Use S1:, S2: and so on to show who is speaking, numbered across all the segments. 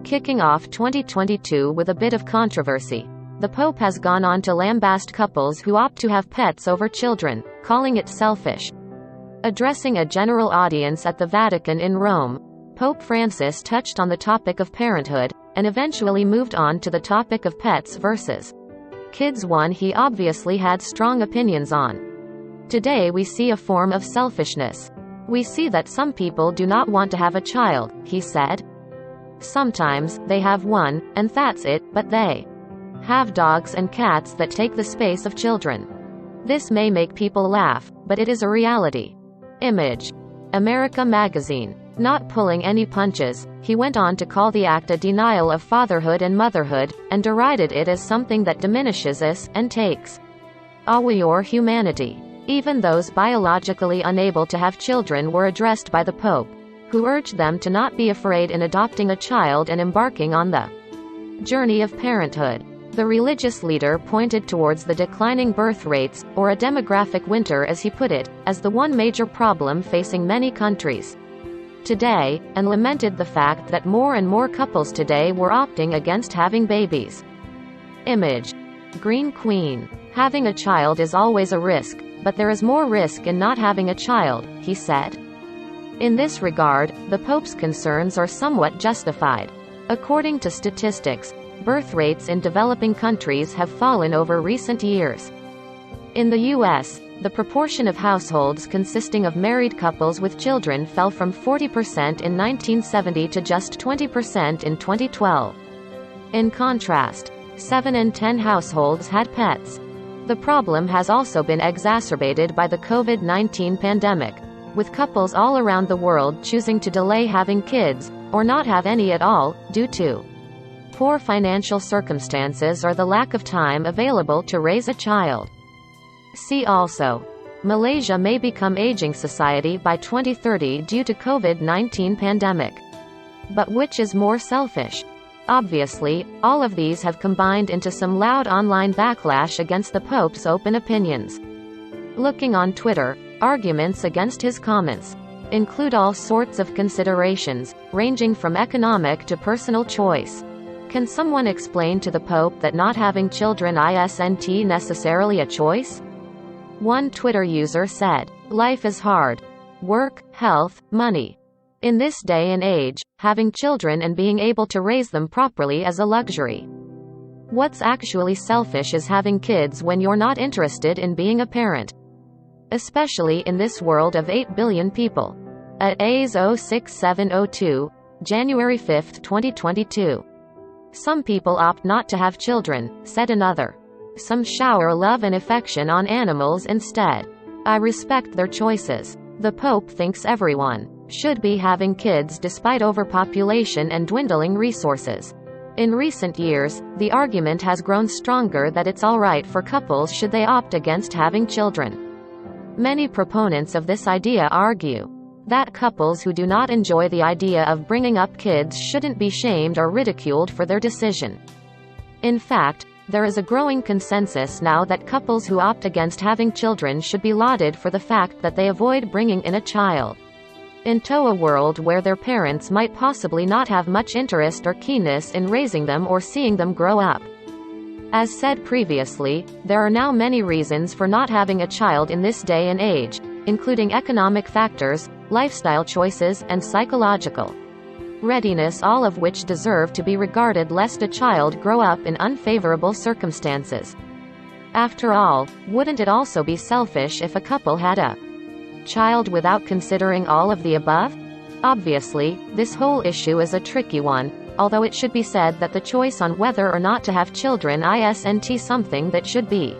S1: Kicking off 2022 with a bit of controversy, the Pope has gone on to lambast couples who opt to have pets over children, calling it selfish. Addressing a general audience at the Vatican in Rome, Pope Francis touched on the topic of parenthood, and eventually moved on to the topic of pets versus kids, one he obviously had strong opinions on. Today we see a form of selfishness. We see that some people do not want to have a child, he said. Sometimes, they have one, and that's it, but they have dogs and cats that take the space of children. This may make people laugh, but it is a reality. Image. America Magazine. Not pulling any punches, he went on to call the act a denial of fatherhood and motherhood, and derided it as something that diminishes us, and takes away your humanity. Even those biologically unable to have children were addressed by the Pope, who urged them to not be afraid in adopting a child and embarking on the journey of parenthood. The religious leader pointed towards the declining birth rates, or a demographic winter as he put it, as the one major problem facing many countries today, and lamented the fact that more and more couples today were opting against having babies. Image. Green Queen. Having a child is always a risk, but there is more risk in not having a child, he said. In this regard, the Pope's concerns are somewhat justified. According to statistics, birth rates in developing countries have fallen over recent years. In the U.S., the proportion of households consisting of married couples with children fell from 40% in 1970 to just 20% in 2012. In contrast, 7 in 10 households had pets. The problem has also been exacerbated by the COVID-19 pandemic, with couples all around the world choosing to delay having kids, or not have any at all, due to poor financial circumstances or the lack of time available to raise a child. See also. Malaysia may become aging society by 2030 due to COVID-19 pandemic. But which is more selfish? Obviously, all of these have combined into some loud online backlash against the Pope's open opinions. Looking on Twitter, arguments against his comments include all sorts of considerations, ranging from economic to personal choice. Can someone explain to the Pope that not having children isn't necessarily a choice? One Twitter user said, "Life is hard. Work, health, money. In this day and age, having children and being able to raise them properly is a luxury. What's actually selfish is having kids when you're not interested in being a parent. Especially in this world of 8 billion people." At AS06702, January 5, 2022. Some people opt not to have children, said another. Some shower love and affection on animals instead. I respect their choices. The Pope thinks everyone should be having kids despite overpopulation and dwindling resources. In recent years, the argument has grown stronger that it's alright for couples should they opt against having children. Many proponents of this idea argue that couples who do not enjoy the idea of bringing up kids shouldn't be shamed or ridiculed for their decision. In fact, there is a growing consensus now that couples who opt against having children should be lauded for the fact that they avoid bringing in a child into a world where their parents might possibly not have much interest or keenness in raising them or seeing them grow up. As said previously, there are now many reasons for not having a child in this day and age, including economic factors, lifestyle choices, and psychological readiness, all of which deserve to be regarded lest a child grow up in unfavorable circumstances. After all, wouldn't it also be selfish if a couple had a child without considering all of the above? Obviously, this whole issue is a tricky one, although it should be said that the choice on whether or not to have children isn't something that should be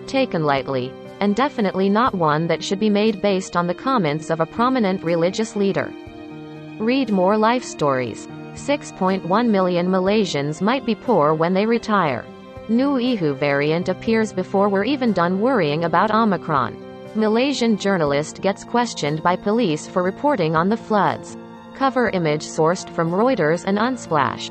S1: taken lightly, and definitely not one that should be made based on the comments of a prominent religious leader. Read more life stories. 6.1 million Malaysians might be poor when they retire. New Ihu variant appears before we're even done worrying about Omicron. Malaysian journalist gets questioned by police for reporting on the floods. Cover image sourced from Reuters and Unsplash.